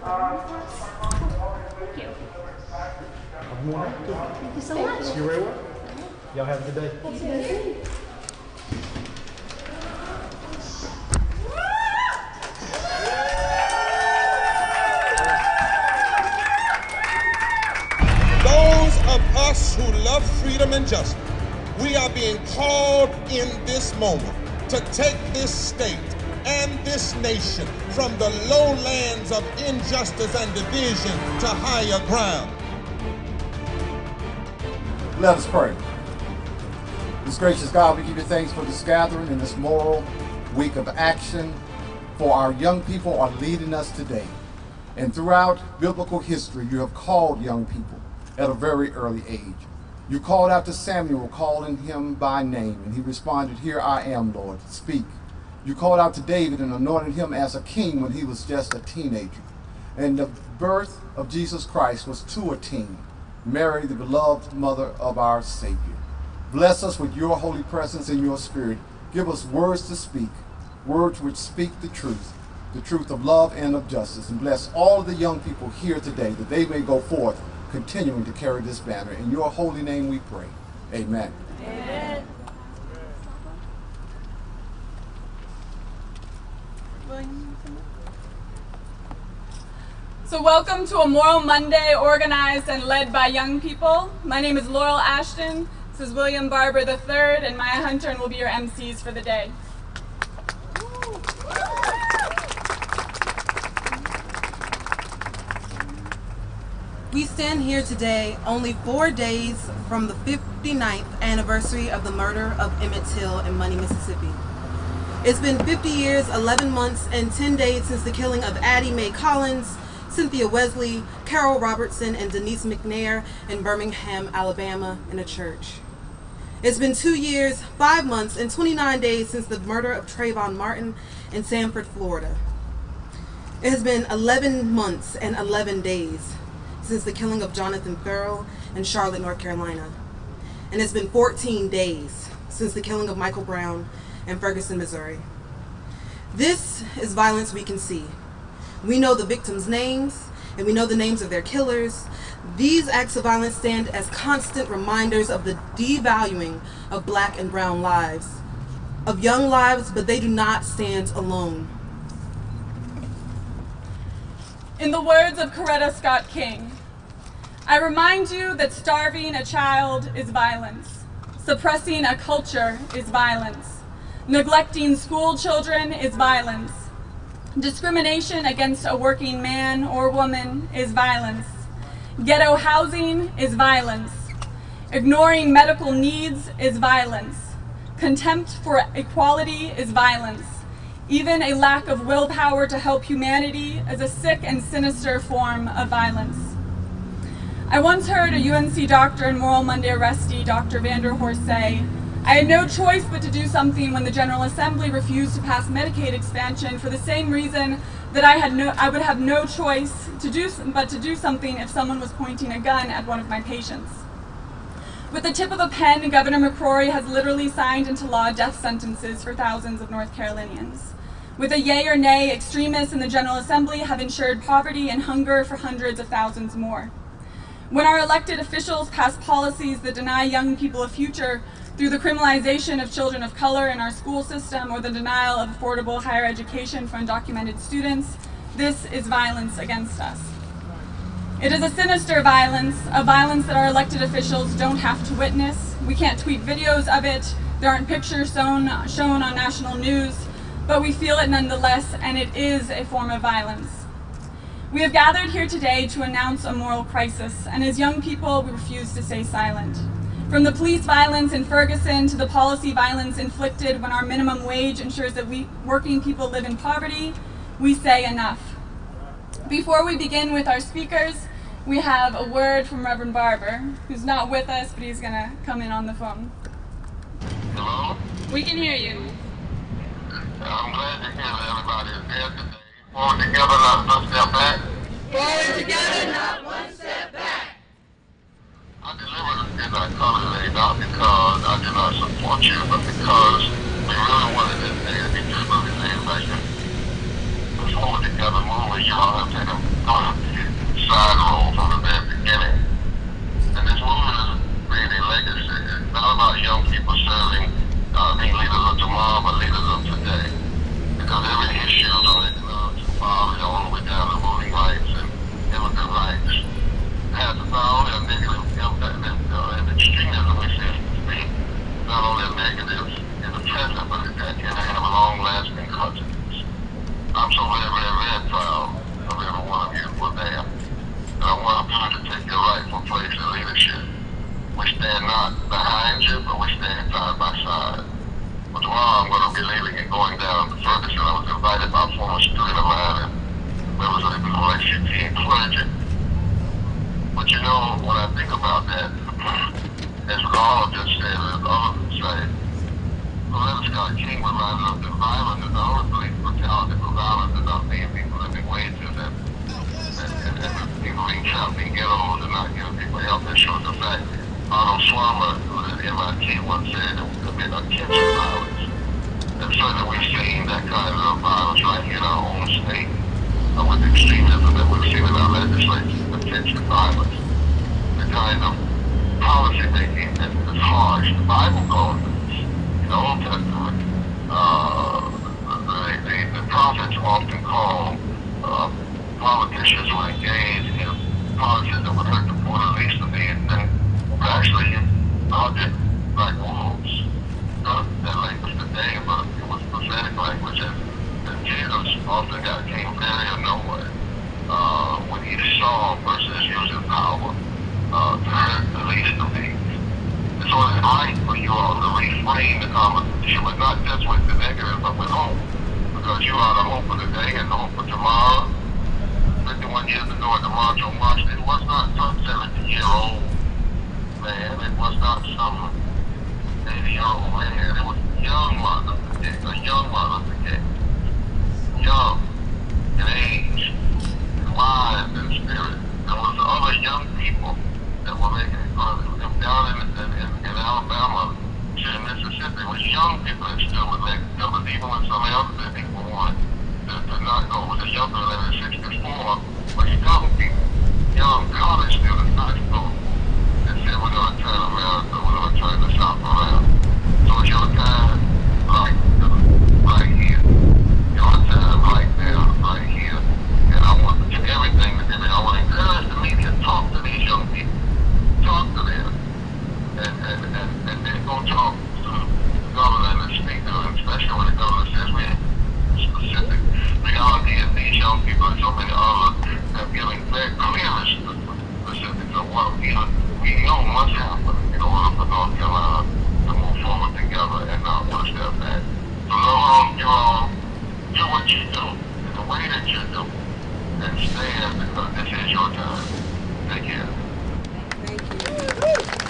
Thank you. Thank you so much. You're very welcome. Y'all have a good day. Those of us who love freedom and justice, we are being called in this moment to take this state and this nation from the lowlands of injustice and division to higher ground. Let us pray. This gracious God, we give you thanks for this gathering and this moral week of action. For our young people are leading us today. And throughout biblical history, you have called young people at a very early age. You called out to Samuel, calling him by name, and he responded, "Here I am, Lord, speak." You called out to David and anointed him as a king when he was just a teenager. And the birth of Jesus Christ was to a teen, Mary, the beloved mother of our Savior. Bless us with your holy presence and your spirit. Give us words to speak, words which speak the truth of love and of justice. And bless all of the young people here today that they may go forth continuing to carry this banner. In your holy name we pray. Amen. Amen. So welcome to a Moral Monday organized and led by young people. My name is Laurel Ashton. This is William Barber III and Maya Hunter, and we'll be your MCs for the day. We stand here today only 4 days from the 59th anniversary of the murder of Emmett Till in Money, Mississippi. It's been 50 years, 11 months, and 10 days since the killing of Addie Mae Collins, Cynthia Wesley, Carol Robertson, and Denise McNair in Birmingham, Alabama, in a church. It's been 2 years, 5 months, and 29 days since the murder of Trayvon Martin in Sanford, Florida. It has been 11 months and 11 days since the killing of Jonathan Ferrell in Charlotte, North Carolina. And it's been 14 days since the killing of Michael Brown in Ferguson, Missouri. This is violence we can see. We know the victims' names, and we know the names of their killers. These acts of violence stand as constant reminders of the devaluing of Black and brown lives, of young lives, but they do not stand alone. In the words of Coretta Scott King, I remind you that starving a child is violence, suppressing a culture is violence, neglecting school children is violence, discrimination against a working man or woman is violence, ghetto housing is violence, ignoring medical needs is violence, contempt for equality is violence. Even a lack of willpower to help humanity is a sick and sinister form of violence. I once heard a UNC doctor and Moral Monday arrestee, Dr. Vanderhorst, say, "I had no choice but to do something when the General Assembly refused to pass Medicaid expansion for the same reason that I would have no choice but to do something if someone was pointing a gun at one of my patients." With the tip of a pen, Governor McCrory has literally signed into law death sentences for thousands of North Carolinians. With a yay or nay, extremists in the General Assembly have ensured poverty and hunger for hundreds of thousands more. When our elected officials pass policies that deny young people a future through the criminalization of children of color in our school system or the denial of affordable higher education for undocumented students, this is violence against us. It is a sinister violence, a violence that our elected officials don't have to witness. We can't tweet videos of it. There aren't pictures shown on national news, but we feel it nonetheless, and it is a form of violence. We have gathered here today to announce a moral crisis, and as young people, we refuse to stay silent. From the police violence in Ferguson to the policy violence inflicted when our minimum wage ensures that working people live in poverty, we say enough. Before we begin with our speakers, we have a word from Reverend Barber, who's not with us, but he's going to come in on the phone. Hello? We can hear you. I'm glad to hear that everybody is there today. Forward together, not one step back. Forward together, not one step back. I deliberately did not come today, not because I did not support you, but because we really wanted this day to be truly made like a forward together movement. You all have taken side role from the very beginning. And this movement is really a legacy. It's not about young people serving, being leaders of tomorrow, but leaders of today. Because every issue from economics to poverty all the way down to voting rights and immigrant rights has not only a negative impact and extremism we see to be not only a negative in the present, but it can have long-lasting consequences. I'm so very, very, very proud of every one of you who were there. And I want you to take your rightful place in leadership. We stand not behind you, but we stand side by side. But tomorrow I'm going to be leaving and going down to Ferguson. I was invited by a former student of mine and members of the OSCP and clergy. But you know, when I think about that, as all just said, as others would say, Reverend Scott King reminded us that violence is not only police brutality, but violence is not paying people living wages and people being trapped in ghettos and not giving people health insurance. In fact, Arnold Schwarmer, who was at MIT, once said it would commit attention violence. And certainly we've seen that kind of violence right here in our own state with extremism that we've seen in our legislature, attention violence. The kind of policy making that is harsh. The Bible calls it. In the Old Testament, the prophets often call politicians who engage in policies that would hurt the poor and least of these things, but actually did like wolves. Not that language today, but it was prophetic language, and Jesus often came very annoyed when he saw persons using power to hurt the least of these. And so it's right for you all to reframe the conversation, but not just with the negative, but with hope. Because you are the hope of the day and the hope of tomorrow. 51 years ago at the March on Washington, it was not some 70-year-old man. It was not some 80-year-old man. It was young Martin Luther King, a young Martin Luther King. Young in age, and wise in spirit. There was other young people that were making fun of him. Down in Alabama, in Mississippi, was young people that still would make numbers, even when some elderly people wanted to not go. It was a young man in 64, but young people, young college students, high school, that said, we're going to turn America, we're going to turn the South around. So it's your time right here. Your time right now, right here. And I want to do everything to do it. I want to encourage the media to talk to these young people. Talk to them. And then go talk to the governor and the speaker, especially when the governor says we have specific reality of these young people and so many others have given very clear specifics of what we know must happen in order for North Carolina to move forward together and not one step back. So you all do what you do in the way that you do and stand because this is your time. Take care. Thank you.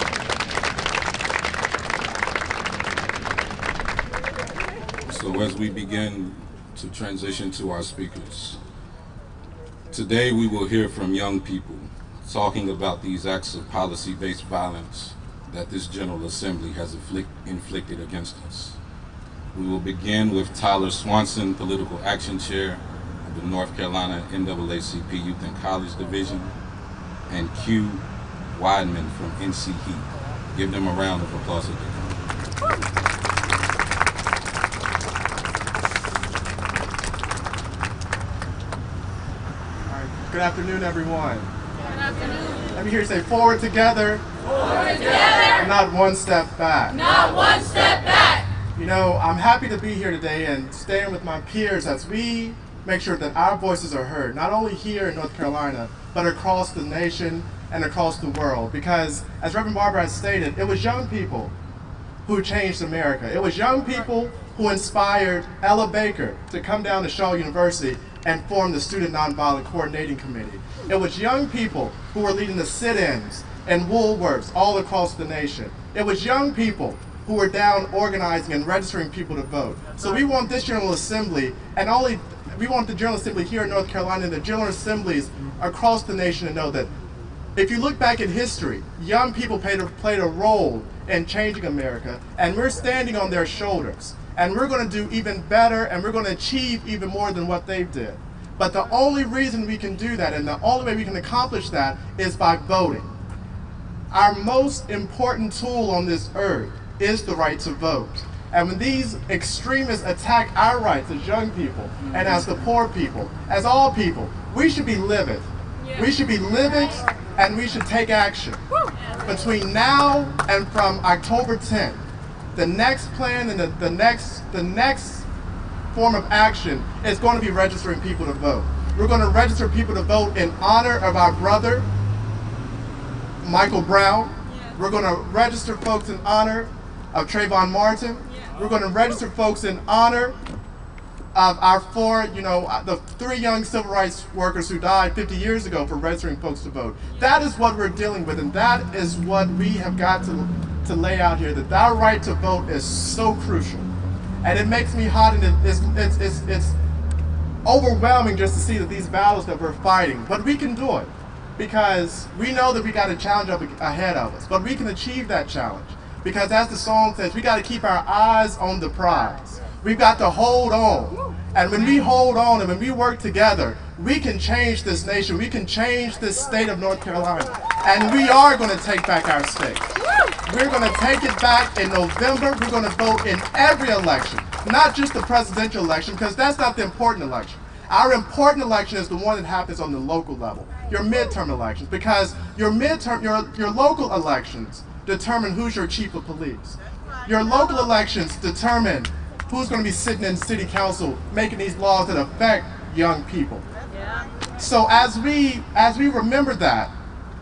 So as we begin to transition to our speakers, today we will hear from young people talking about these acts of policy-based violence that this General Assembly has inflicted against us. We will begin with Tyler Swanson, Political Action Chair of the North Carolina NAACP Youth and College Division, and Q Wideman from NC Heat. Give them a round of applause if they come. Good afternoon, everyone. Good afternoon. Let me hear you say forward together. Forward together. And not one step back. Not one step back. You know, I'm happy to be here today and stand with my peers as we make sure that our voices are heard, not only here in North Carolina, but across the nation and across the world. Because, as Reverend Barber has stated, it was young people who changed America. It was young people who inspired Ella Baker to come down to Shaw University and form the Student Nonviolent Coordinating Committee. It was young people who were leading the sit-ins and Woolworths all across the nation. It was young people who were down organizing and registering people to vote. So we want this General Assembly, and we want the General Assembly here in North Carolina and the General Assemblies across the nation to know that if you look back in history, young people played a role in changing America, and we're standing on their shoulders. And we're going to do even better, and we're going to achieve even more than what they did. But the only reason we can do that and the only way we can accomplish that is by voting. Our most important tool on this earth is the right to vote. And when these extremists attack our rights as young people and as the poor people, as all people, we should be livid. We should be livid and we should take action. Between now and from October 10th, the next plan and the next form of action is going to be registering people to vote. We're going to register people to vote in honor of our brother, Michael Brown. We're going to register folks in honor of Trayvon Martin. We're going to register folks in honor of our the 3 young civil rights workers who died 50 years ago for registering folks to vote. That is what we're dealing with, and that is what we have got to lay out here, that our right to vote is so crucial. And it makes me hot, and it's overwhelming just to see that these battles that we're fighting. But we can do it, because we know that we got a challenge up ahead of us, but we can achieve that challenge. Because as the song says, we got to keep our eyes on the prize. We've got to hold on. And when we hold on and when we work together, we can change this nation. We can change this state of North Carolina. And we are going to take back our state. We're going to take it back in November. We're going to vote in every election, not just the presidential election, because that's not the important election. Our important election is the one that happens on the local level, your midterm elections, because your local elections determine who's your chief of police. Your local elections determine who's going to be sitting in city council making these laws that affect young people. So as we remember that,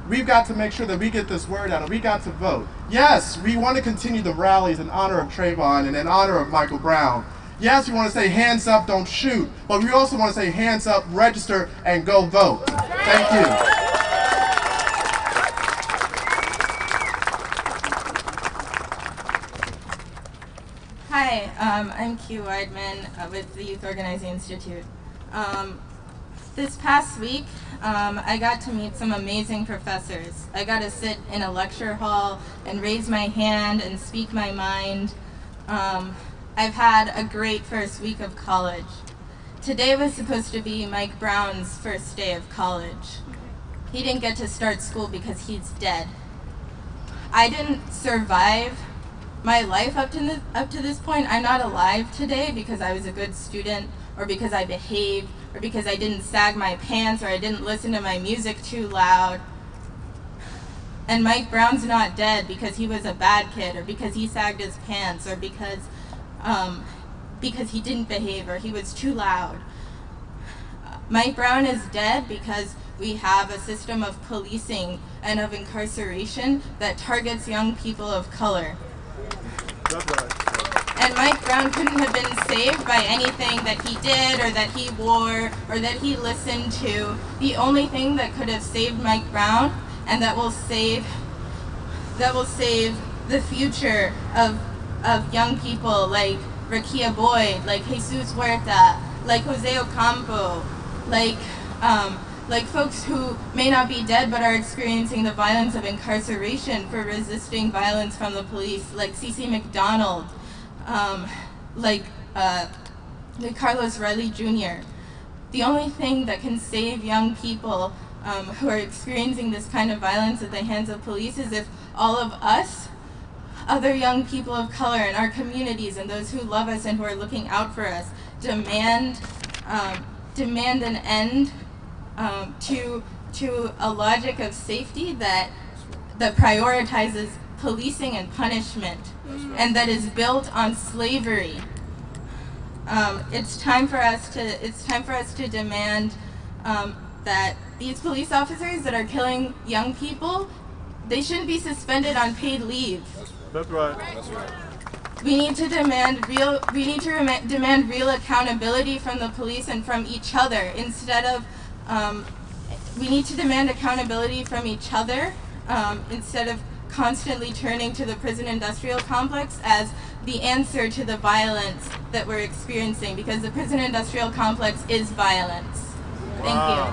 we've got to make sure that we get this word out and we got to vote. Yes, we want to continue the rallies in honor of Trayvon and in honor of Michael Brown. Yes, we want to say hands up, don't shoot, but we also want to say hands up, register, and go vote. Thank you. Hi, I'm Q Weidman with the Youth Organizing Institute. This past week, I got to meet some amazing professors. I got to sit in a lecture hall and raise my hand and speak my mind. I've had a great first week of college. Today was supposed to be Mike Brown's first day of college. He didn't get to start school because he's dead. I didn't survive my life up to this point. I'm not alive today because I was a good student, or because I behaved, or because I didn't sag my pants, or I didn't listen to my music too loud. And Mike Brown's not dead because he was a bad kid, or because he sagged his pants, or because he didn't behave, or he was too loud. Mike Brown is dead because we have a system of policing and of incarceration that targets young people of color. And Mike Brown couldn't have been saved by anything that he did, or that he wore, or that he listened to. The only thing that could have saved Mike Brown, and that will save the future of young people like Rakia Boyd, like Jesus Huerta, like Jose Ocampo, like folks who may not be dead but are experiencing the violence of incarceration for resisting violence from the police, like C.C. McDonald, like Carlos Riley Jr. The only thing that can save young people who are experiencing this kind of violence at the hands of police is if all of us, other young people of color in our communities and those who love us and who are looking out for us, demand an end to a logic of safety that prioritizes policing and punishment, and that is built on slavery. It's time for us to demand that these police officers that are killing young people, they shouldn't be suspended on paid leave. That's right. We need to demand real accountability from the police and from each other instead of we need to demand accountability from each other instead of constantly turning to the prison industrial complex as the answer to the violence that we're experiencing, because the prison industrial complex is violence. Thank you.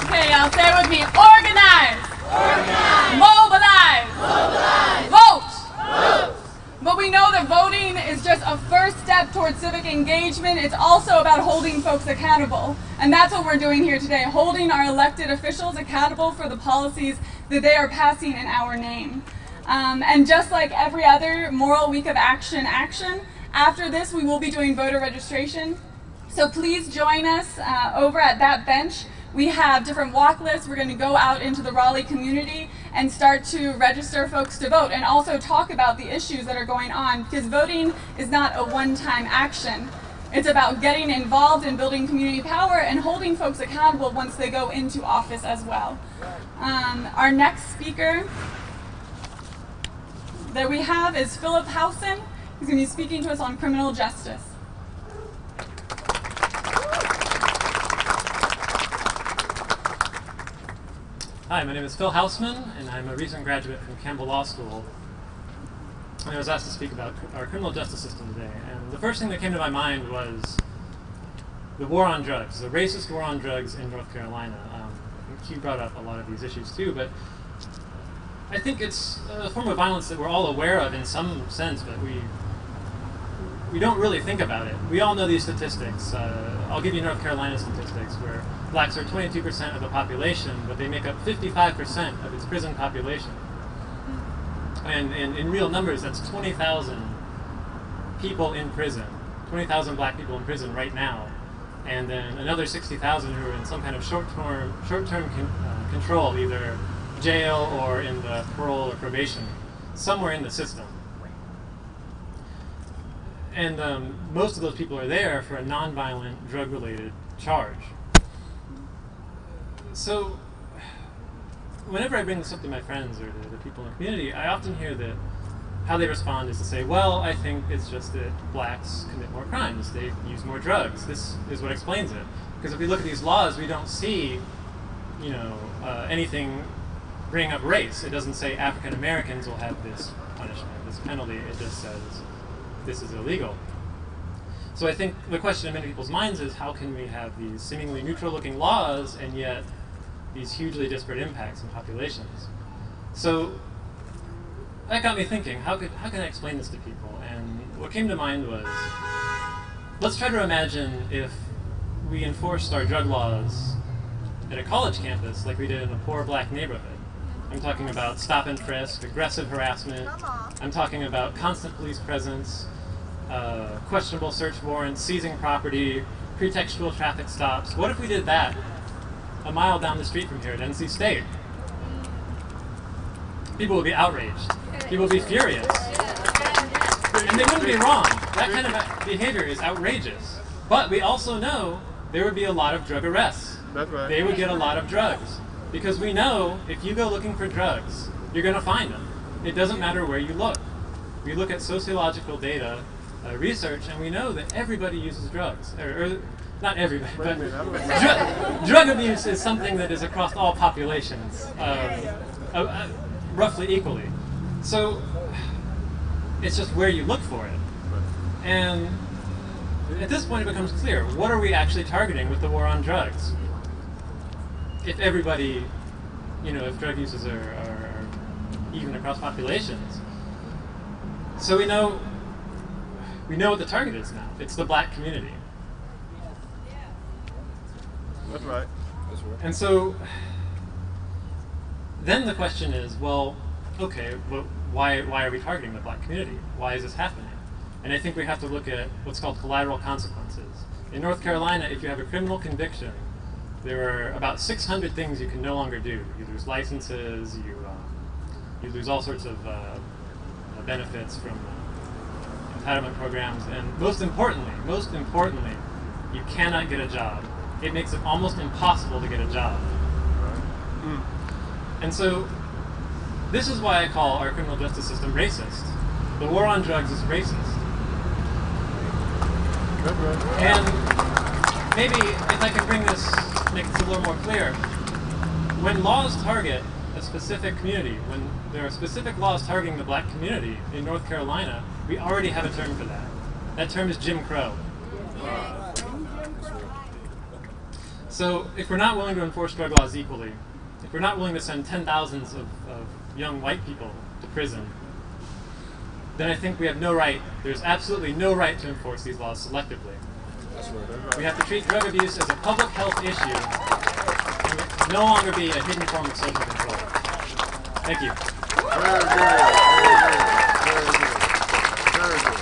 Okay, y'all say it with me. Organize. Organize. Mobilize. Mobilize. Vote. Vote. But we know that voting is is just a first step towards civic engagement. It's also about holding folks accountable. And that's what we're doing here today, holding our elected officials accountable for the policies that they are passing in our name. And just like every other Moral Week of Action, after this we will be doing voter registration. So please join us over at that bench. We have different walk lists. We're going to go out into the Raleigh community and start to register folks to vote and also talk about the issues that are going on, because voting is not a one-time action. It's about getting involved in building community power and holding folks accountable once they go into office as well. Our next speaker that we have is Philip Howson. He's going to be speaking to us on criminal justice. Hi, my name is Phil Hausman, and I'm a recent graduate from Campbell Law School. And I was asked to speak about our criminal justice system today. And the first thing that came to my mind was the war on drugs, the racist war on drugs in North Carolina. I think Hugh brought up a lot of these issues too, but I think it's a form of violence that we're all aware of in some sense, but we don't really think about it. We all know these statistics. I'll give you North Carolina statistics, where blacks are 22% of the population, but they make up 55% of its prison population. And in real numbers, that's 20,000 people in prison, 20,000 black people in prison right now, and then another 60,000 who are in some kind of short-term control, either jail or in the parole or probation, somewhere in the system. And most of those people are there for a non-violent, drug-related charge. So, whenever I bring this up to my friends or the people in the community, I often hear that how they respond is to say, well, I think it's just that blacks commit more crimes, they use more drugs. This is what explains it. Because if we look at these laws, we don't see, anything bring up race. It doesn't say African Americans will have this punishment, this penalty. It just says this is illegal. So I think the question in many people's minds is, how can we have these seemingly neutral-looking laws and yet these hugely disparate impacts in populations? So that got me thinking, how can I explain this to people? And what came to mind was, let's try to imagine if we enforced our drug laws at a college campus like we did in a poor black neighborhood. I'm talking about stop and frisk, aggressive harassment. I'm talking about constant police presence, questionable search warrants, seizing property, pretextual traffic stops. What if we did that a mile down the street from here at NC State? People would be outraged. People would be furious. And they wouldn't be wrong. That kind of behavior is outrageous. But we also know there would be a lot of drug arrests. That's right. They would get a lot of drugs. Because we know if you go looking for drugs, you're going to find them. It doesn't matter where you look. We look at sociological data, research, and we know that everybody uses drugs. Or not everybody, but drug abuse is something that is across all populations, roughly equally. So it's just where you look for it. And at this point it becomes clear, what are we actually targeting with the war on drugs? If everybody, if drug uses are even across populations. So we know what the target is now. It's the black community. That's right. That's right. And so then the question is, well, okay, well, why are we targeting the black community? Why is this happening? And I think we have to look at what's called collateral consequences. In North Carolina, if you have a criminal conviction, there are about 600 things you can no longer do. You lose licenses, you lose all sorts of benefits from entitlement programs, and most importantly, you cannot get a job. It makes it almost impossible to get a job. And so, this is why I call our criminal justice system racist. The war on drugs is racist. And maybe if I can make this a little more clear, when laws target a specific community, when there are specific laws targeting the black community in North Carolina, we already have a term for that. That term is Jim Crow. So if we're not willing to enforce drug laws equally, if we're not willing to send 10,000s of young white people to prison, then I think we have no right, there's absolutely no right to enforce these laws selectively. We have to treat drug abuse as a public health issue and it can no longer be a hidden form of social control. Thank you. Very good. Very good. Very good.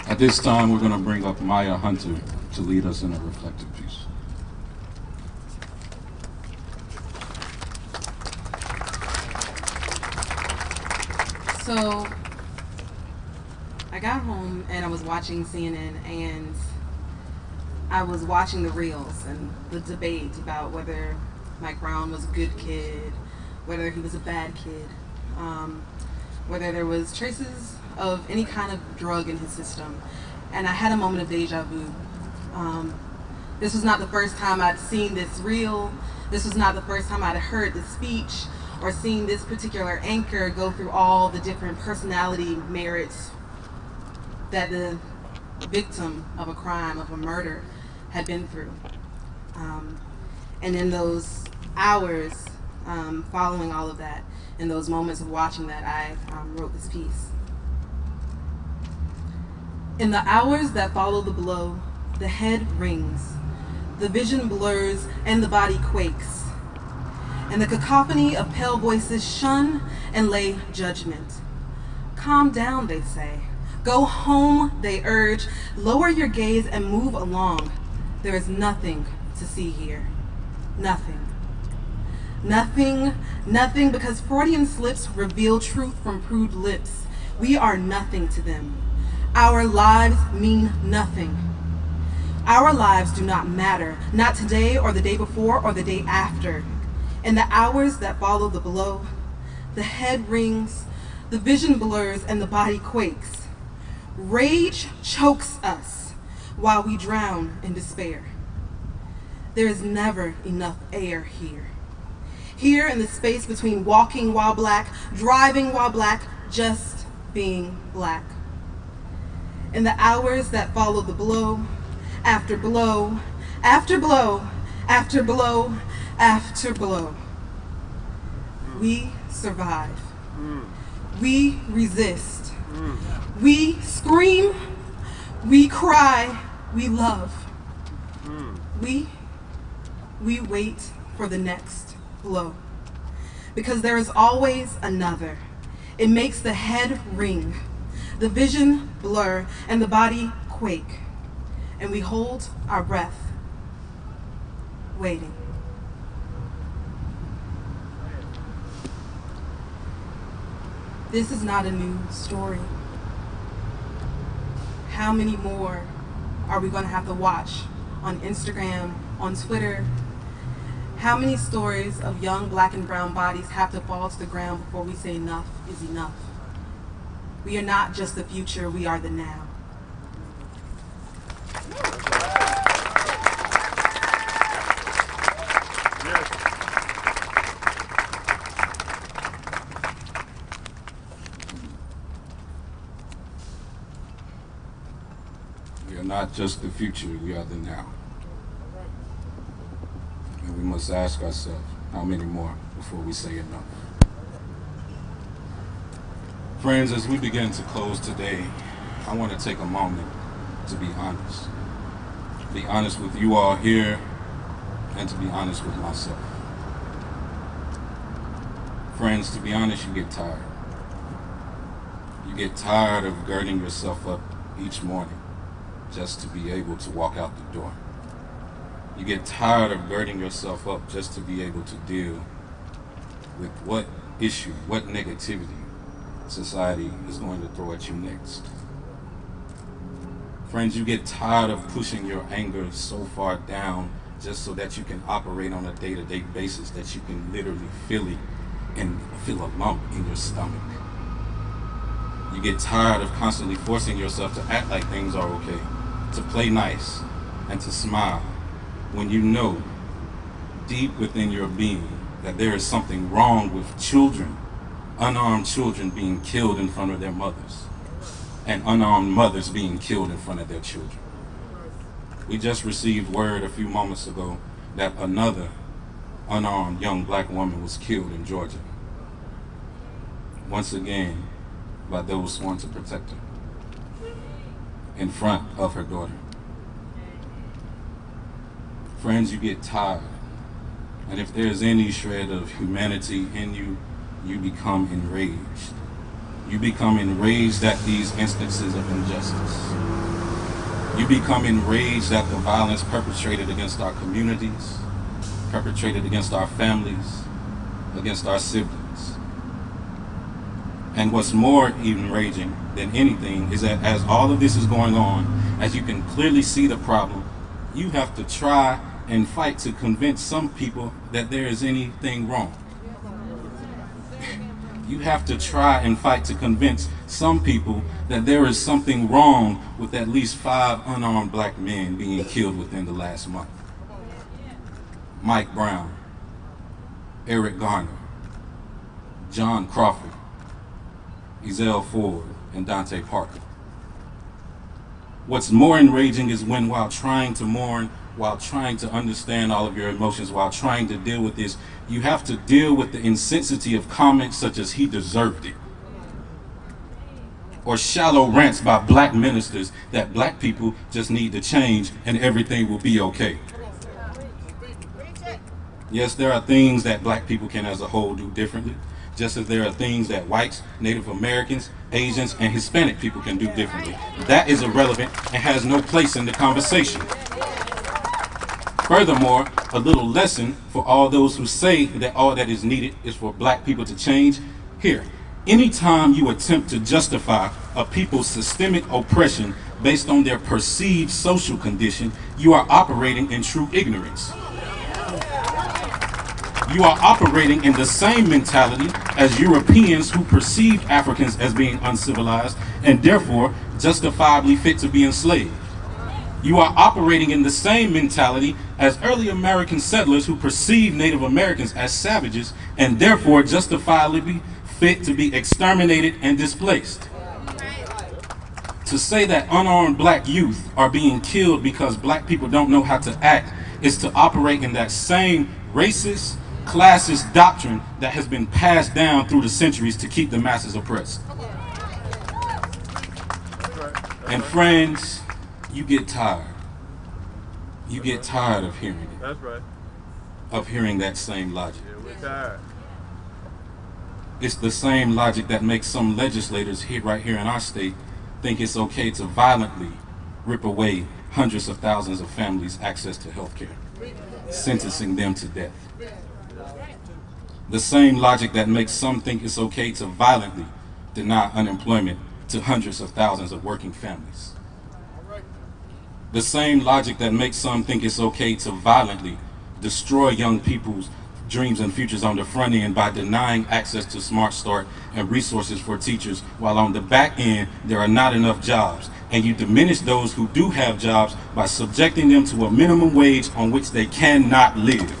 At this time, we're going to bring up Maya Hunter to lead us in a reflective piece. So, I got home and I was watching CNN and I was watching the reels and the debate about whether Mike Brown was a good kid, whether he was a bad kid, whether there was traces of any kind of drug in his system. And I had a moment of deja vu. This was not the first time I'd seen this reel. This was not the first time I'd heard this speech or seen this particular anchor go through all the different personality merits that the victim of a crime, of a murder, had been through. And in those hours following all of that, in those moments of watching that, I wrote this piece. In the hours that follow the blow, the head rings, the vision blurs, and the body quakes. And the cacophony of pale voices shun and lay judgment. Calm down, they say. Go home, they urge. Lower your gaze and move along. There is nothing to see here. Nothing. Nothing, nothing, because Freudian slips reveal truth from prude lips. We are nothing to them. Our lives mean nothing. Our lives do not matter, not today or the day before or the day after. In the hours that follow the blow, the head rings, the vision blurs, and the body quakes. Rage chokes us while we drown in despair. There is never enough air here. Here in the space between walking while black, driving while black, just being black. In the hours that follow the blow, after blow, after blow, after blow, after blow, we survive. We resist. We scream. We cry. We love. We wait for the next blow. Because there is always another. It makes the head ring, the vision blur, and the body quake. And we hold our breath, waiting. This is not a new story. How many more are we going to have to watch on Instagram, on Twitter? How many stories of young black and brown bodies have to fall to the ground before we say enough is enough? We are not just the future, we are the now. We are not just the future, we are the now. And we must ask ourselves, how many more before we say enough? Friends, as we begin to close today, I want to take a moment to be honest. Be honest with you all here, and to be honest with myself. Friends, to be honest, you get tired. You get tired of girding yourself up each morning just to be able to walk out the door. You get tired of girding yourself up just to be able to deal with what issue, what negativity society is going to throw at you next. Friends, you get tired of pushing your anger so far down just so that you can operate on a day-to-day basis that you can literally feel it and feel a lump in your stomach. You get tired of constantly forcing yourself to act like things are okay, to play nice, and to smile when you know deep within your being that there is something wrong with children, unarmed children being killed in front of their mothers, and unarmed mothers being killed in front of their children. We just received word a few moments ago that another unarmed young black woman was killed in Georgia. once again by those sworn to protect her in front of her daughter. Friends, you get tired, and if there's any shred of humanity in you, you become enraged. You become enraged at these instances of injustice. You become enraged at the violence perpetrated against our communities, perpetrated against our families, against our siblings. And what's more enraging than anything is that as all of this is going on, as you can clearly see the problem, you have to try and fight to convince some people that there is anything wrong. You have to try and fight to convince some people that there is something wrong with at least 5 unarmed black men being killed within the last month. Mike Brown, Eric Garner, John Crawford, Ezell Ford, and Dante Parker. What's more enraging is when, while trying to mourn, while trying to understand all of your emotions, while trying to deal with this, you have to deal with the insensitivity of comments such as "he deserved it," or shallow rants by black ministers that black people just need to change and everything will be okay. Yes, there are things that black people can as a whole do differently, just as there are things that whites, Native Americans, Asians, and Hispanic people can do differently. That is irrelevant and has no place in the conversation. Furthermore, a little lesson for all those who say that all that is needed is for black people to change. Here, anytime you attempt to justify a people's systemic oppression based on their perceived social condition, you are operating in true ignorance. You are operating in the same mentality as Europeans who perceived Africans as being uncivilized and therefore justifiably fit to be enslaved. You are operating in the same mentality as early American settlers who perceived Native Americans as savages and therefore justifiably fit to be exterminated and displaced. To say that unarmed black youth are being killed because black people don't know how to act is to operate in that same racist, classist doctrine that has been passed down through the centuries to keep the masses oppressed. And friends, you get tired. You get tired of hearing it. That's right. Of hearing that same logic. Yeah, we're tired. It's the same logic that makes some legislators here, right here in our state, think it's okay to violently rip away hundreds of thousands of families' access to health care, sentencing them to death. The same logic that makes some think it's okay to violently deny unemployment to hundreds of thousands of working families. The same logic that makes some think it's okay to violently destroy young people's dreams and futures on the front end by denying access to Smart Start and resources for teachers, while on the back end there are not enough jobs, and you diminish those who do have jobs by subjecting them to a minimum wage on which they cannot live.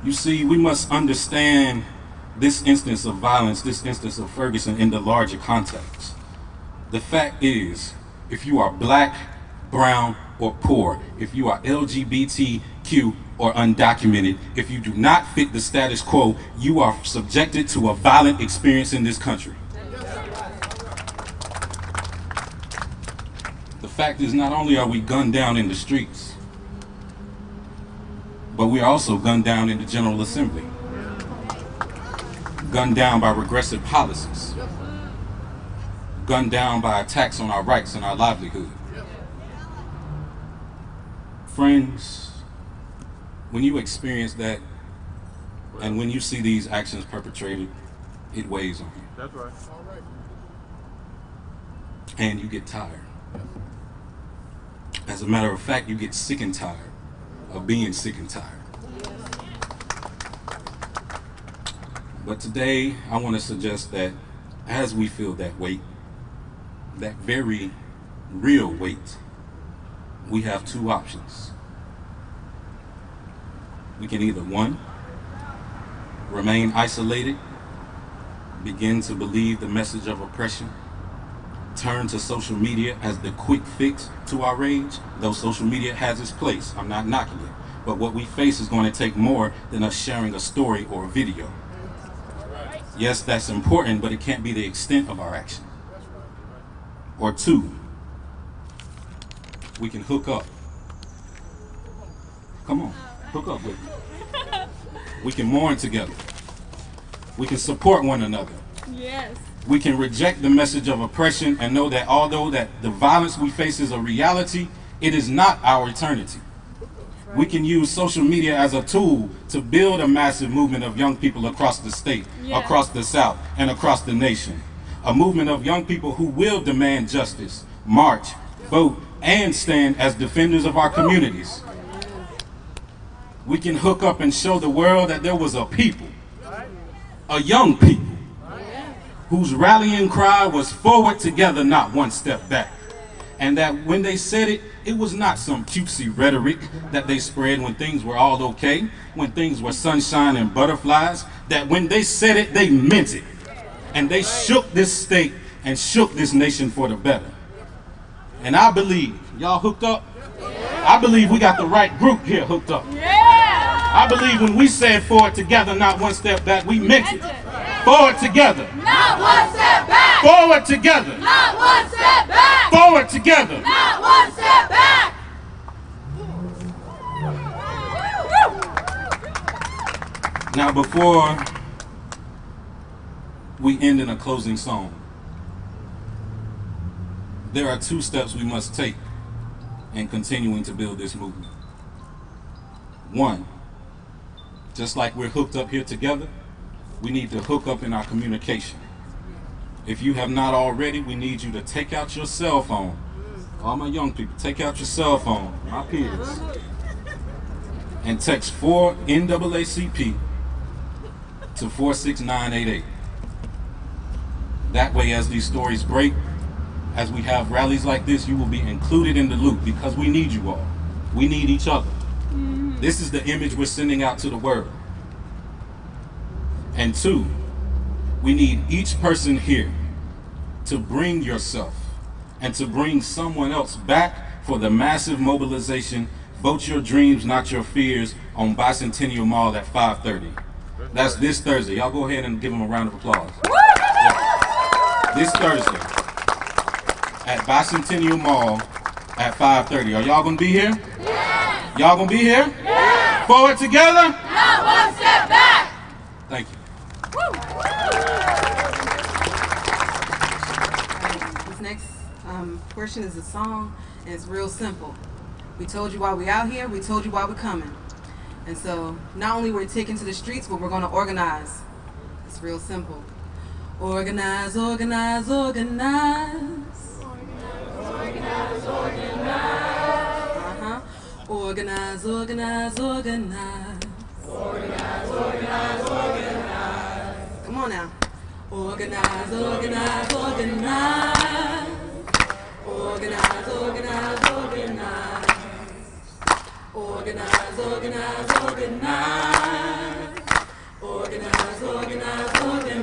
You see, we must understand this instance of violence, this instance of Ferguson in the larger context. The fact is, if you are black, brown, or poor, if you are LGBTQ or undocumented, if you do not fit the status quo, you are subjected to a violent experience in this country. The fact is, not only are we gunned down in the streets, but we are also gunned down in the General Assembly. Gunned down by regressive policies, gunned down by attacks on our rights and our livelihood. Friends, when you experience that and when you see these actions perpetrated, it weighs on you. That's right. And you get tired. As a matter of fact, you get sick and tired of being sick and tired. But today, I want to suggest that as we feel that weight, that very real weight, we have two options. We can either, one, remain isolated, begin to believe the message of oppression, turn to social media as the quick fix to our rage, though social media has its place. I'm not knocking it. But what we face is going to take more than us sharing a story or a video. Yes, that's important, but it can't be the extent of our action. Or two, we can hook up. Come on, hook up with me. We can mourn together. We can support one another. Yes. We can reject the message of oppression and know that although that the violence we face is a reality, it is not our eternity. We can use social media as a tool to build a massive movement of young people across the state, across the South, and across the nation. A movement of young people who will demand justice, march, vote, and stand as defenders of our communities. We can hook up and show the world that there was a people, a young people, whose rallying cry was forward together, not one step back. And that when they said it, it was not some cutesy rhetoric that they spread when things were all okay, when things were sunshine and butterflies, that when they said it, they meant it. And they shook this state and shook this nation for the better. And I believe, y'all hooked up? I believe we got the right group here hooked up. I believe when we said forward together, not one step back, we meant it. Forward together. Not one step back. Forward together. Not one step back. Forward together. Not one step back. Now before we end in a closing song, there are two steps we must take in continuing to build this movement. One, just like we're hooked up here together, we need to hook up in our communication. If you have not already, we need you to take out your cell phone. All my young people, take out your cell phone, my peers, and text 4NAACP to 46988. That way, as these stories break, as we have rallies like this, you will be included in the loop because we need you all. We need each other. This is the image we're sending out to the world. And two, we need each person here to bring yourself and to bring someone else back for the massive mobilization, Vote Your Dreams, Not Your Fears, on Bicentennial Mall at 5:30. That's this Thursday. Y'all go ahead and give them a round of applause. Yeah. This Thursday at Bicentennial Mall at 5:30. Are y'all gonna be here? Yeah. Y'all gonna be here? Yeah. Forward together? Not one step back. Thank you. This next portion is a song, and it's real simple. We told you why we out here, we told you why we're coming. And so, not only we're taking to the streets, but we're gonna organize. It's real simple. Organize, organize, organize. Organize, organize. Organize, organize, organize. Organize, organize, organize. Come on now. Organize, organize, organize. Organize, organize, organize. Organize, organize, organize. Organize, organize, organize.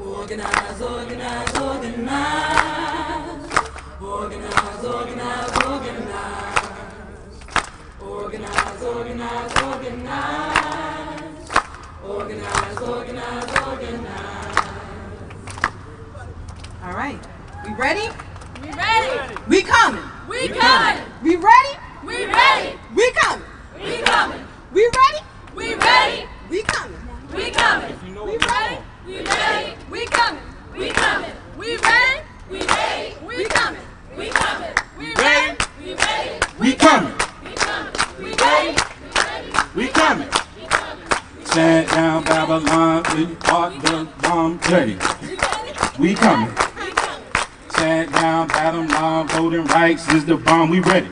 Organize, organize, organize. Organize, organize, organize. Organize, organize, organize. Organize, organize, organize. All right. We ready? We ready. We coming. We coming. We ready? We ready. We coming. We coming. We ready? We ready. We coming. We coming. We ready? We ready. We coming. We coming. We ready. We ready. We coming. We coming. We ready. We ready. We coming. We coming. We ready. We coming. Stand down Babylon, we are the bomb ready. We coming. Stand down Babylon, voting rights is the bomb, we ready.